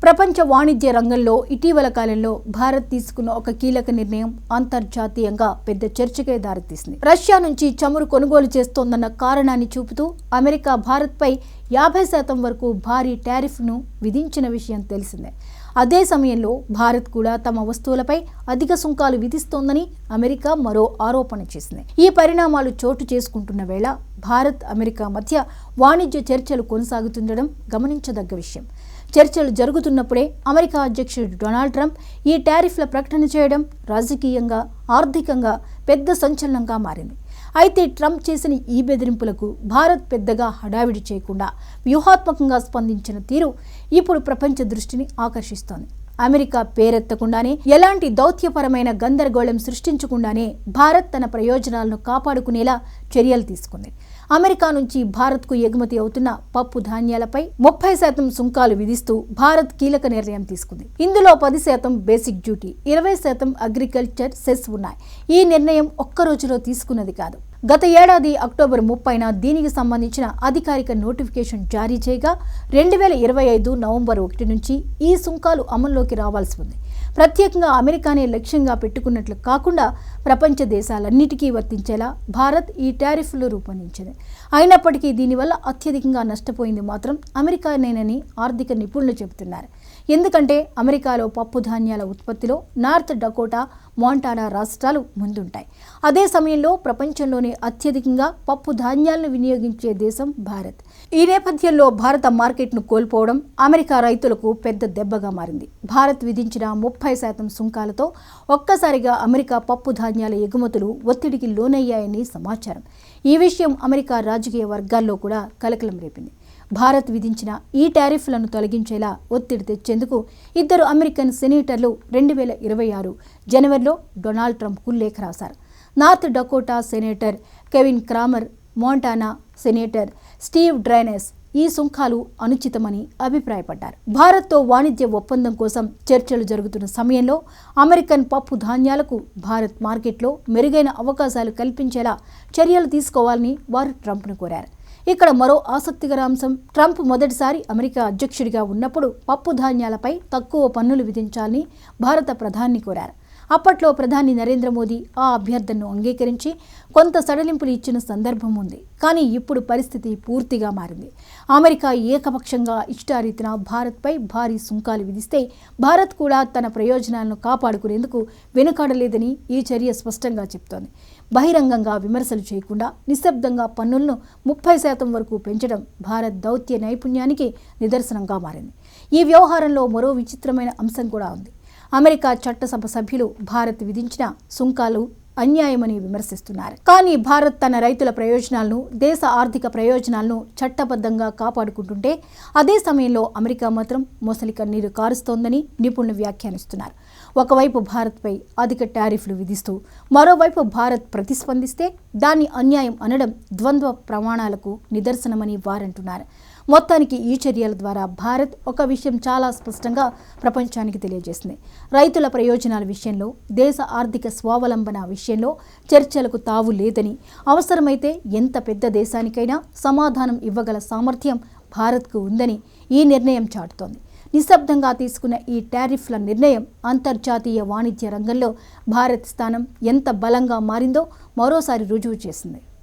ప్రపంచ వాణిజ్య రంగంలో ఇటీవల కాలంలో భారత్ తీసుకున్న ఒక కీలక నిర్ణయం అంతర్జాతీయంగా పెద్ద చర్చకే దారితీసింది. రష్యా నుంచి చమురు కొనుగోలు చేస్తోందన్న కారణాన్ని చూపుతూ అమెరికా భారత్పై 50% వరకు భారీ టారిఫ్ను విధించిన విషయం తెలిసిందే. అదే సమయంలో భారత్ కూడా తమ వస్తువులపై అధిక సుంకాలు విధిస్తోందని అమెరికా మరో ఆరోపణ చేసింది. ఈ పరిణామాలు చోటు చేసుకుంటున్న వేళ భారత్ అమెరికా మధ్య వాణిజ్య చర్చలు కొనసాగుతుండడం గమనించదగ్గ విషయం. చర్చలు జరుగుతున్నప్పుడే అమెరికా అధ్యక్షుడు డొనాల్డ్ ట్రంప్ ఈ టారిఫ్ల ప్రకటన చేయడం రాజకీయంగా, ఆర్థికంగా పెద్ద సంచలనంగా మారింది. అయితే ట్రంప్ చేసిన ఈ బెదిరింపులకు భారత్ పెద్దగా హడావిడి చేయకుండా వ్యూహాత్మకంగా స్పందించిన తీరు ఇప్పుడు ప్రపంచ దృష్టిని ఆకర్షిస్తోంది. అమెరికా పేరెత్తకుండానే, ఎలాంటి దౌత్యపరమైన గందరగోళం సృష్టించకుండానే భారత్ తన ప్రయోజనాలను కాపాడుకునేలా చర్యలు తీసుకుంది. అమెరికా నుంచి భారత్కు ఎగుమతి అవుతున్న పప్పు ధాన్యాలపై 30% సుంకాలు విధిస్తూ భారత్ కీలక నిర్ణయం తీసుకుంది. ఇందులో 10% బేసిక్ డ్యూటీ, 20% అగ్రికల్చర్ సెస్ ఉన్నాయి. ఈ నిర్ణయం ఒక్క రోజులో తీసుకున్నది కాదు. గత ఏడాది అక్టోబర్ 30న దీనికి సంబంధించిన అధికారిక నోటిఫికేషన్ జారీ చేయగా 2025 నవంబర్ 1 నుంచి ఈ సుంకాలు అమల్లోకి రావాల్సి ఉంది. ప్రత్యేకంగా అమెరికానే లక్ష్యంగా పెట్టుకున్నట్లు కాకుండా ప్రపంచ దేశాలన్నిటికీ వర్తించేలా భారత్ ఈ టారిఫ్లు రూపొందించింది. అయినప్పటికీ దీనివల్ల అత్యధికంగా నష్టపోయింది మాత్రం అమెరికానేనని ఆర్థిక నిపుణులు చెబుతున్నారు. ఎందుకంటే అమెరికాలో పప్పు ధాన్యాల ఉత్పత్తిలో నార్త్ డకోటా, మోంటానా రాష్ట్రాలు ముందుంటాయి. అదే సమయంలో ప్రపంచంలోనే అత్యధికంగా పప్పు ధాన్యాలను వినియోగించే దేశం భారత్. ఈ నేపథ్యంలో భారత మార్కెట్ను కోల్పోవడం అమెరికా రైతులకు పెద్ద దెబ్బగా మారింది. భారత్ విధించిన 30% సుంకాలతో ఒక్కసారిగా అమెరికా పప్పు ధాన్యాల ఎగుమతులు ఒత్తిడికి లోనయ్యాయని సమాచారం. ఈ విషయం అమెరికా రాజకీయ వర్గాల్లో కూడా కలకలం రేపింది. భారత్ విధించిన ఈ టారిఫ్లను తొలగించేలా ఒత్తిడి తెచ్చేందుకు 2 అమెరికన్ సెనేటర్లు 2026 జనవరిలో డొనాల్డ్ ట్రంప్కు లేఖ రాశారు. North Dakota senator Kevin Cramer, Montana senator Steve dryness ఈ సుంకాలు అనుచితమని అభిప్రాయపడ్డారు. భారత్తో వాణిజ్య ఒప్పందం కోసం చర్చలు జరుగుతున్న సమయంలో అమెరికన్ పప్పు ధాన్యాలకు భారత్ మార్కెట్లో మెరుగైన అవకాశాలు కల్పించేలా చర్యలు తీసుకోవాలని వారు ట్రంప్ను కోరారు. ఇక్కడ మరో ఆసక్తికర అంశం, ట్రంప్ మొదటిసారి అమెరికా అధ్యక్షుడిగా ఉన్నప్పుడు పప్పు ధాన్యాలపై తక్కువ పన్నులు విధించాలని భారత ప్రధాని కోరారు. అప్పట్లో ప్రధాని నరేంద్ర మోదీ ఆ అభ్యర్థనను అంగీకరించి కొంత సడలింపులు ఇచ్చిన సందర్భం ఉంది. కానీ ఇప్పుడు పరిస్థితి పూర్తిగా మారింది. అమెరికా ఏకపక్షంగా ఇష్టారీతిన భారత్పై భారీ సుంకాలు విధిస్తే భారత్ కూడా తన ప్రయోజనాలను కాపాడుకునేందుకు వెనుకాడలేదని ఈ చర్య స్పష్టంగా చెప్తోంది. బహిరంగంగా విమర్శలు చేయకుండా నిశ్శబ్దంగా పన్నులను 30% వరకు పెంచడం భారత్ దౌత్య నైపుణ్యానికి నిదర్శనంగా మారింది. ఈ వ్యవహారంలో మరో విచిత్రమైన అంశం కూడా ఉంది. అమెరికా చట్టసభ సభ్యులు భారత్ విధించిన సుంకాలు అన్యాయమని విమర్శిస్తున్నారు. కానీ భారత్ తన రైతుల ప్రయోజనాలను, దేశ ఆర్థిక ప్రయోజనాలను చట్టబద్ధంగా కాపాడుకుంటుంటే అదే సమయంలో అమెరికా మాత్రం మొసలి కన్నీరు కారుస్తోందని నిపుణులు వ్యాఖ్యానిస్తున్నారు. ఒకవైపు భారత్పై అధిక టారిఫ్లు విధిస్తూ మరోవైపు భారత్ ప్రతిస్పందిస్తే దాన్ని అన్యాయం అనడం ద్వంద్వ ప్రమాణాలకు నిదర్శనమని వారంటున్నారు. మొత్తానికి ఈ చర్యల ద్వారా భారత్ ఒక విషయం చాలా స్పష్టంగా ప్రపంచానికి తెలియజేసింది. రైతుల ప్రయోజనాల విషయంలో, దేశ ఆర్థిక స్వావలంబన విషయంలో చర్చలకు తావు లేదని, అవసరమైతే ఎంత పెద్ద దేశానికైనా సమాధానం ఇవ్వగల సామర్థ్యం భారత్కు ఉందని ఈ నిర్ణయం చాటుతోంది. నిశ్శబ్దంగా తీసుకున్న ఈ టారిఫ్ల నిర్ణయం అంతర్జాతీయ వాణిజ్య రంగంలో భారత్ స్థానం ఎంత బలంగా మారిందో మరోసారి రుజువు చేసింది.